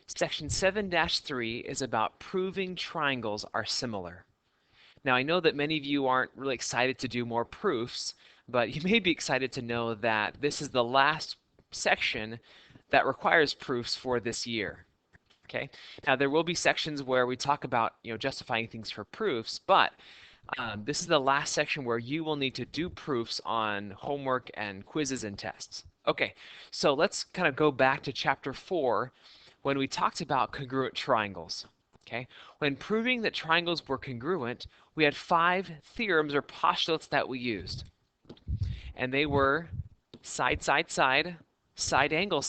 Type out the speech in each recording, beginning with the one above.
Section 7-3 is about proving triangles are similar. Now, I know that many of you aren't really excited to do more proofs, but you may be excited to know that this is the last section that requires proofs for this year. Okay. Now, there will be sections where we talk about, justifying things for proofs, but this is the last section where you will need to do proofs on homework and quizzes and tests. Okay, so let's kind of go back to chapter 4 when we talked about congruent triangles. Okay, when proving that triangles were congruent, we had 5 theorems or postulates that we used. And they were side, side, side, side, angle,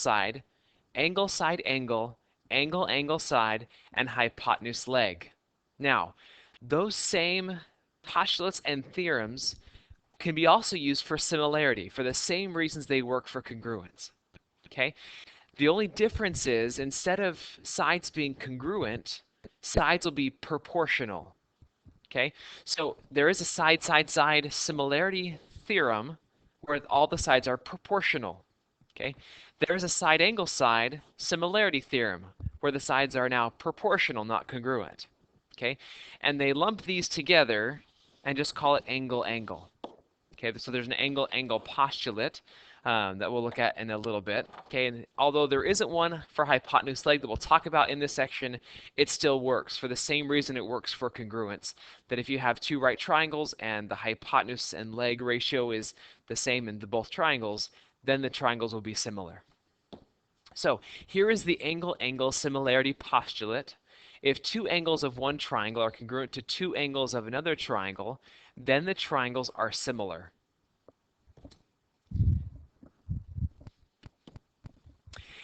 angle, side, angle, angle, angle, side, and hypotenuse leg. Now, those same postulates and theorems can be also used for similarity for the same reasons they work for congruence. Okay? The only difference is instead of sides being congruent, sides will be proportional. Okay? So there is a side, side, side similarity theorem where all the sides are proportional. Okay? There's a side angle side similarity theorem where the sides are now proportional, not congruent. Okay? And they lump these together and just call it angle angle. Okay, so there's an angle angle postulate that we'll look at in a little bit. Okay, and although there isn't one for hypotenuse leg that we'll talk about in this section, it still works for the same reason it works for congruence. That if you have 2 right triangles and the hypotenuse and leg ratio is the same in both triangles, then the triangles will be similar. So here is the angle angle similarity postulate. If 2 angles of one triangle are congruent to 2 angles of another triangle, then the triangles are similar.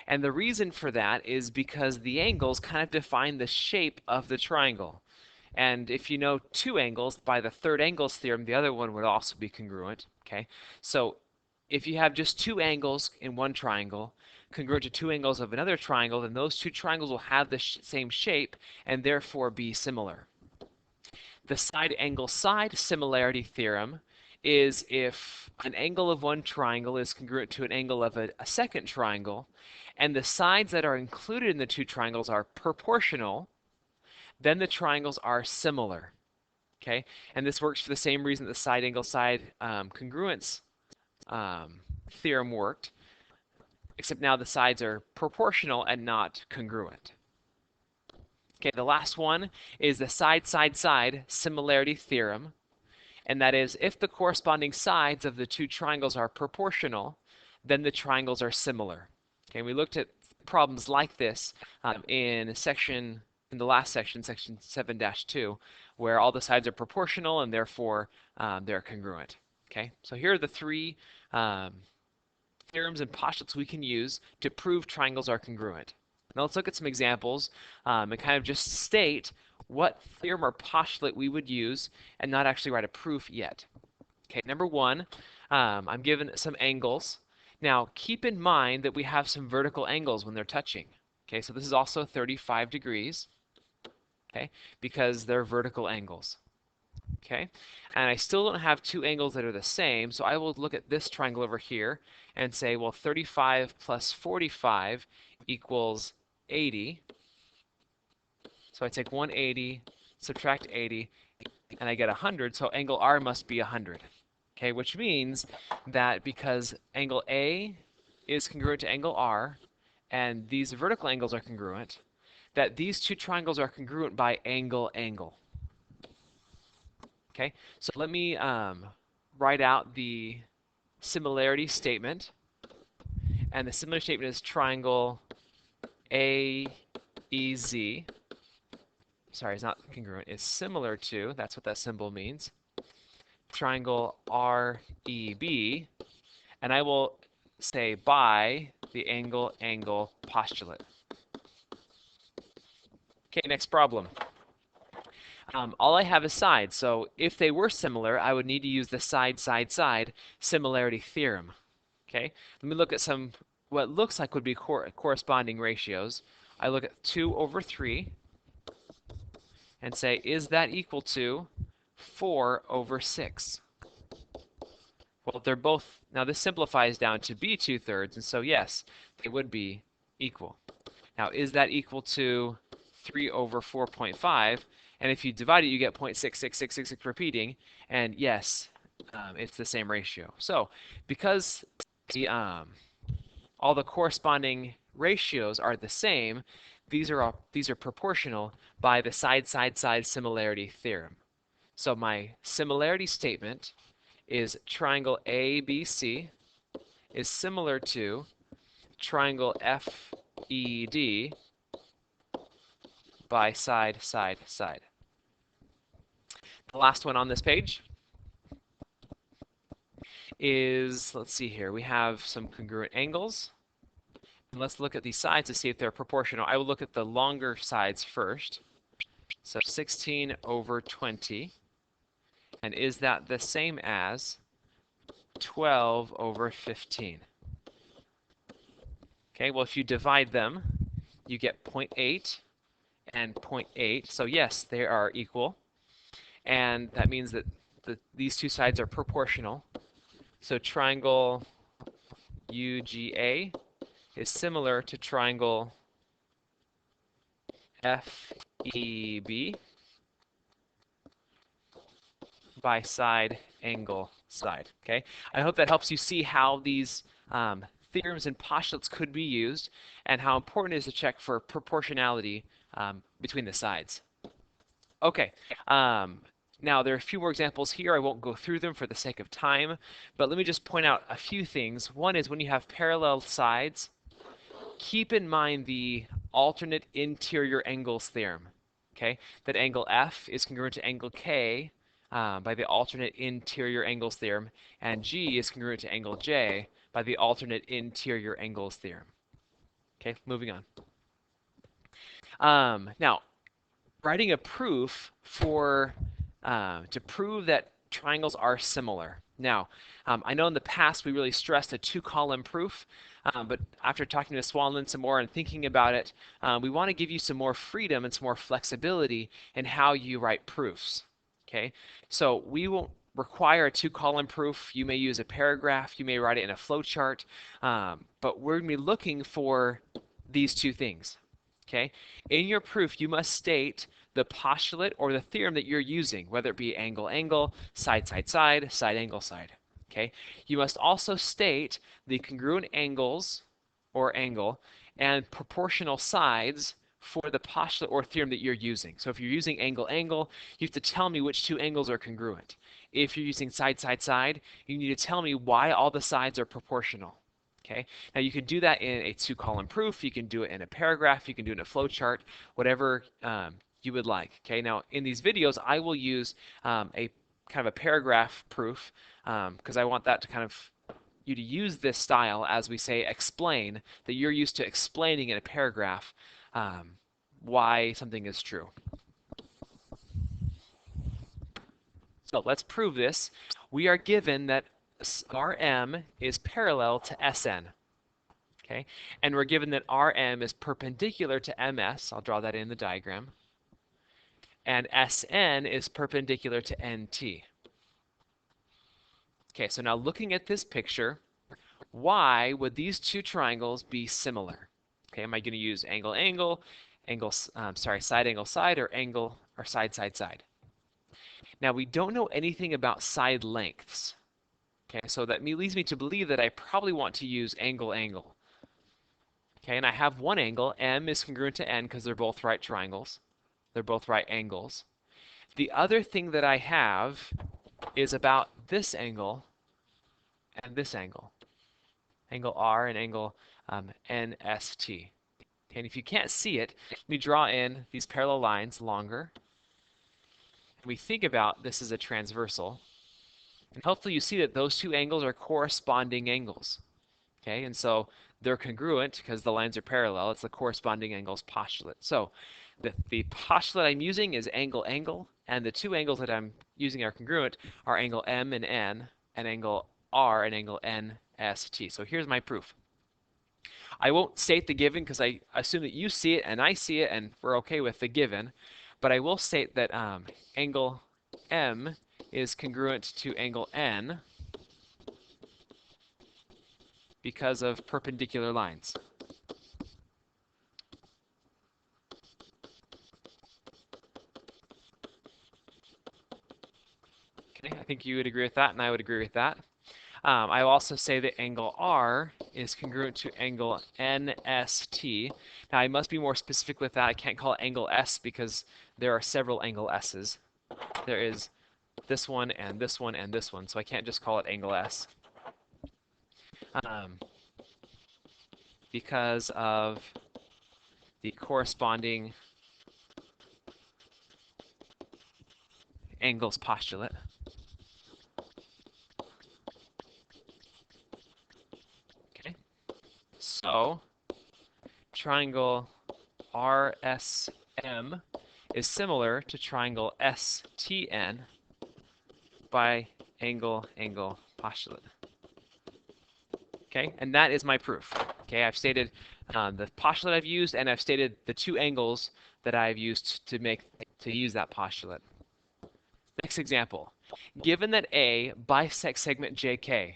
And the reason for that is because the angles kind of define the shape of the triangle. And if you know 2 angles, by the third angles theorem, the other one would also be congruent. Okay, so if you have just 2 angles in one triangle, congruent to 2 angles of another triangle, then those 2 triangles will have the same shape and therefore be similar. The side angle side similarity theorem is if an angle of one triangle is congruent to an angle of a second triangle, and the sides that are included in the 2 triangles are proportional, then the triangles are similar. Okay, and this works for the same reason the side angle side congruence theorem worked, except now the sides are proportional and not congruent. Okay, the last one is the side, side, side similarity theorem, and that is if the corresponding sides of the 2 triangles are proportional, then the triangles are similar. Okay, we looked at problems like this in the last section, section 7-2, where all the sides are proportional and therefore they're congruent. Okay, so here are the 3 theorems and postulates we can use to prove triangles are congruent. Now let's look at some examples and kind of just state what theorem or postulate we would use and not actually write a proof yet. Okay, number 1, I'm given some angles. Now keep in mind that we have some vertical angles when they're touching. Okay, so this is also 35 degrees, okay, because they're vertical angles. Okay, and I still don't have 2 angles that are the same, so I will look at this triangle over here and say, well, 35 plus 45 equals 80. So I take 180, subtract 80, and I get 100, so angle R must be 100. Okay, which means that because angle A is congruent to angle R, and these vertical angles are congruent, that these 2 triangles are congruent by angle angle. Okay, so let me write out the similarity statement. And the similarity statement is triangle AEZ. Sorry, it's not congruent. It's similar to, that's what that symbol means, triangle REB. And I will say by the angle angle postulate. Okay, next problem. All I have is sides, so if they were similar, I would need to use the side, side, side similarity theorem. Okay, let me look at some what looks like would be corresponding ratios. I look at 2 over 3 and say, is that equal to 4 over 6? Well, they're both, now this simplifies down to be 2/3, and so yes, they would be equal. Now, is that equal to 3 over 4.5? And if you divide it, you get 0.66666 repeating. And yes, it's the same ratio. So because the all the corresponding ratios are the same, these are proportional by the side-side-side similarity theorem. So my similarity statement is triangle ABC is similar to triangle FED by side, side, side. The last one on this page is, let's see here, we have some congruent angles. And let's look at these sides to see if they're proportional. I will look at the longer sides first. So 16 over 20. And is that the same as 12 over 15? Okay, well, if you divide them, you get 0.8 and 0.8. So yes, they are equal. And that means that these two sides are proportional. So triangle UGA is similar to triangle FEB by side, angle, side. Okay, I hope that helps you see how these theorems and postulates could be used and how important it is to check for proportionality between the sides. Okay, now there are a few more examples here. I won't go through them for the sake of time, but let me just point out a few things. One is when you have parallel sides, keep in mind the alternate interior angles theorem. Okay, that angle F is congruent to angle K by the alternate interior angles theorem, and G is congruent to angle J by the alternate interior angles theorem. Okay, moving on. Now, writing a proof for to prove that triangles are similar. Now, I know in the past we really stressed a two-column proof, but after talking to Swanlin some more and thinking about it, we want to give you some more freedom and some more flexibility in how you write proofs. Okay, so we won't require a two-column proof. You may use a paragraph, you may write it in a flowchart, but we're going to be looking for these two things. Okay, in your proof, you must state the postulate or the theorem that you're using, whether it be angle, angle, side, side, side, side, angle, side. Okay, you must also state the congruent angles or angle and proportional sides for the postulate or theorem that you're using. So if you're using angle, angle, you have to tell me which two angles are congruent. If you're using side, side, side, you need to tell me why all the sides are proportional. Okay, now you can do that in a two-column proof, you can do it in a paragraph, you can do it in a flowchart, whatever you would like. Okay, now in these videos, I will use a kind of a paragraph proof because I want that to kind of you to use this style as we say explain, that you're used to explaining in a paragraph why something is true. So let's prove this. We are given that Rm is parallel to Sn. Okay, and we're given that Rm is perpendicular to Ms. I'll draw that in the diagram. And Sn is perpendicular to Nt. Okay, so now looking at this picture, why would these two triangles be similar? Okay, am I going to use angle, angle, side, angle, side, or angle, or side, side, side? Now we don't know anything about side lengths. Okay, so that leads me to believe that I probably want to use angle, angle. Okay, and I have one angle, M is congruent to N because they're both right triangles. They're both right angles. The other thing that I have is about this angle and this angle. Angle R and angle NST. Okay, and if you can't see it, let me draw in these parallel lines longer. And we think about this as a transversal. And hopefully you see that those two angles are corresponding angles. Okay, and so they're congruent because the lines are parallel. It's the corresponding angles postulate. So the postulate I'm using is angle, angle, and the two angles that I'm using are congruent are angle M and N, and angle R and angle NST. So here's my proof. I won't state the given because I assume that you see it and I see it and we're okay with the given, but I will state that angle M is congruent to angle N because of perpendicular lines. Okay, I think you would agree with that, and I would agree with that. I will also say that angle R is congruent to angle NST. Now, I must be more specific with that. I can't call it angle S because there are several angle S's. There is this one and this one and this one, so I can't just call it angle S. Because of the corresponding angles postulate. Okay, so triangle RSM is similar to triangle STN by angle postulate. Okay, and that is my proof. Okay, I've stated the postulate I've used, and I've stated the two angles that I've used to use that postulate. Next example. Given that A bisects segment JK,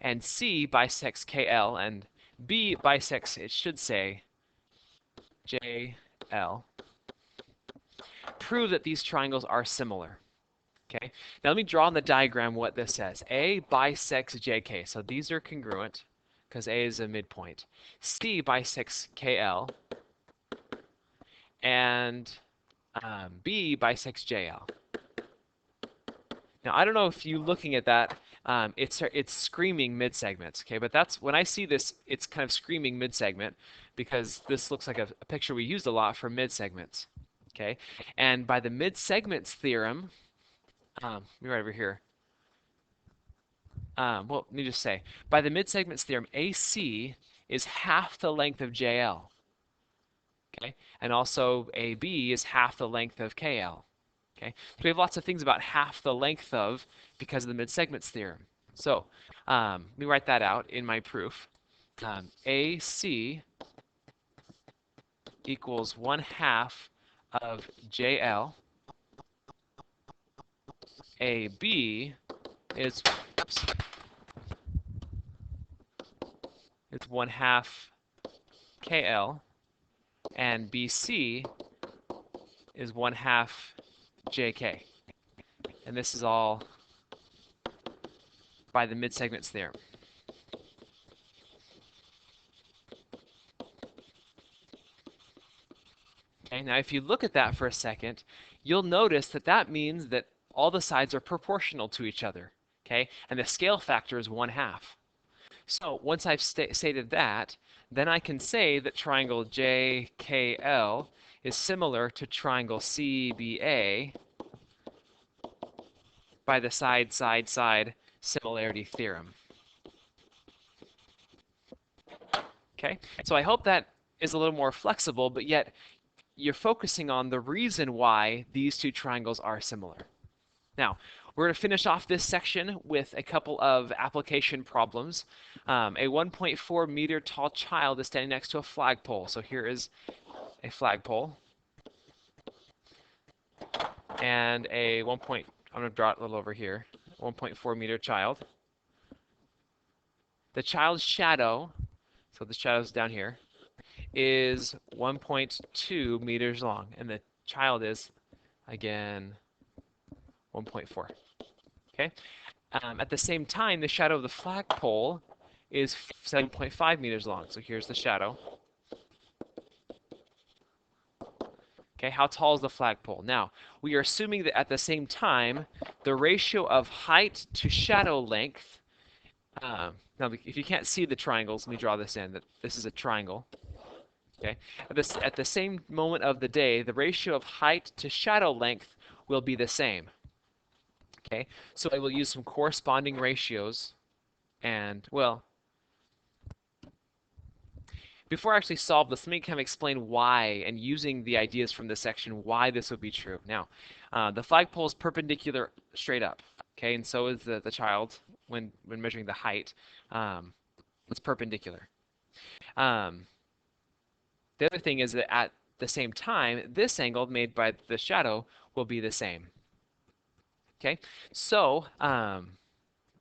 and C bisects KL, and B bisects, it should say, JL, prove that these triangles are similar. Okay, now let me draw on the diagram what this says. A bisects JK, so these are congruent because A is a midpoint. C bisects KL, and B bisects JL. Now I don't know if you looking at that, it's screaming mid-segments, okay? But that's when I see this, it's kind of screaming mid-segment because this looks like a picture we used a lot for mid-segments, okay? And by the mid-segments theorem, let me right over here. Well, let me just say, by the mid-segments theorem, AC is half the length of JL, okay? And also AB is half the length of KL, okay? So we have lots of things about half the length of because of the mid-segments theorem. So let me write that out in my proof. AC equals 1/2 of JL. AB is, oops, it's 1/2 KL, and BC is 1/2 JK. And this is all by the mid-segments theorem. Okay, now if you look at that for a second, you'll notice that that means that all the sides are proportional to each other, okay? And the scale factor is 1/2. So once I've stated that, then I can say that triangle JKL is similar to triangle CBA by the side similarity theorem. Okay, so I hope that is a little more flexible, but yet you're focusing on the reason why these two triangles are similar. Now, we're going to finish off this section with a couple of application problems. A 1.4 meter tall child is standing next to a flagpole. So here is a flagpole. And a I'm going to draw it a little over here, 1.4 meter child. The child's shadow, so the shadow's down here, is 1.2 meters long. And the child is, again, 1.4. Okay. At the same time, the shadow of the flagpole is 7.5 meters long. So here's the shadow. Okay, how tall is the flagpole? Now, we are assuming that at the same time, the ratio of height to shadow length, now if you can't see the triangles, let me draw this in, that this is a triangle. Okay, at the same moment of the day, the ratio of height to shadow length will be the same. Okay, so I will use some corresponding ratios, and well, before I actually solve this, let me kind of explain why, and using the ideas from this section, why this would be true. Now, the flagpole is perpendicular straight up, okay, and so is the child when measuring the height. It's perpendicular. The other thing is that at the same time, this angle made by the shadow will be the same. Okay, so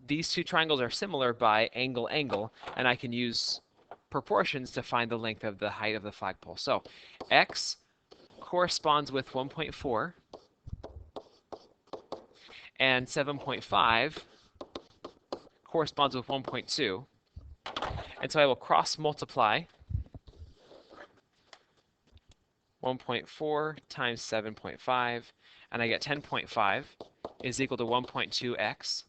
these two triangles are similar by angle, and I can use proportions to find the length of the height of the flagpole. So x corresponds with 1.4, and 7.5 corresponds with 1.2. And so I will cross multiply 1.4 times 7.5, and I get 10.5 is equal to 1.2x.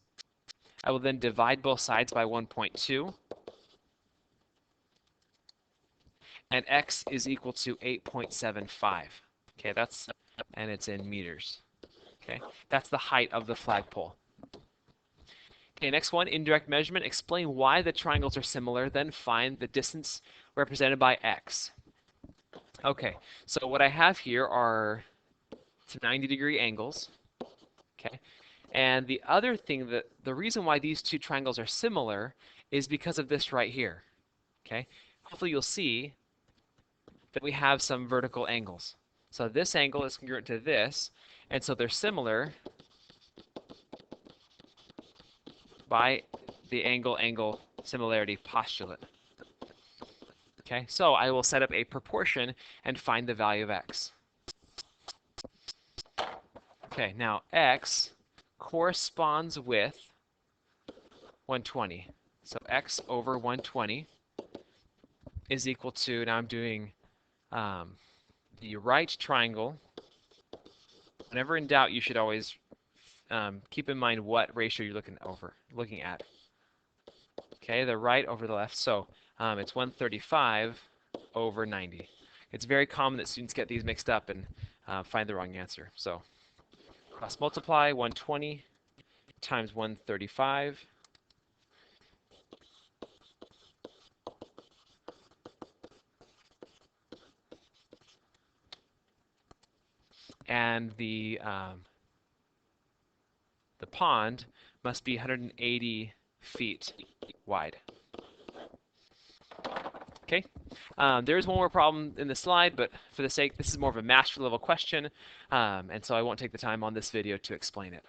I will then divide both sides by 1.2, and x is equal to 8.75. Okay, and it's in meters. Okay, that's the height of the flagpole. Okay, next one, indirect measurement. Explain why the triangles are similar, then find the distance represented by x. Okay, so what I have here are 90-degree angles. Okay, and the other thing the reason why these two triangles are similar is because of this right here. Okay, hopefully you'll see that we have some vertical angles. So this angle is congruent to this, and so they're similar by the angle-angle similarity postulate. Okay, so I will set up a proportion and find the value of x. Okay, now x corresponds with 120. So x over 120 is equal to, now I'm doing the right triangle. Whenever in doubt, you should always keep in mind what ratio you're looking at. Okay, the right over the left. So it's 135 over 90. It's very common that students get these mixed up and find the wrong answer. So cross multiply 120 times 135. And the pond must be 180 feet wide. Okay, there's one more problem in the slide, but for the sake, this is more of a master level question, and so I won't take the time on this video to explain it.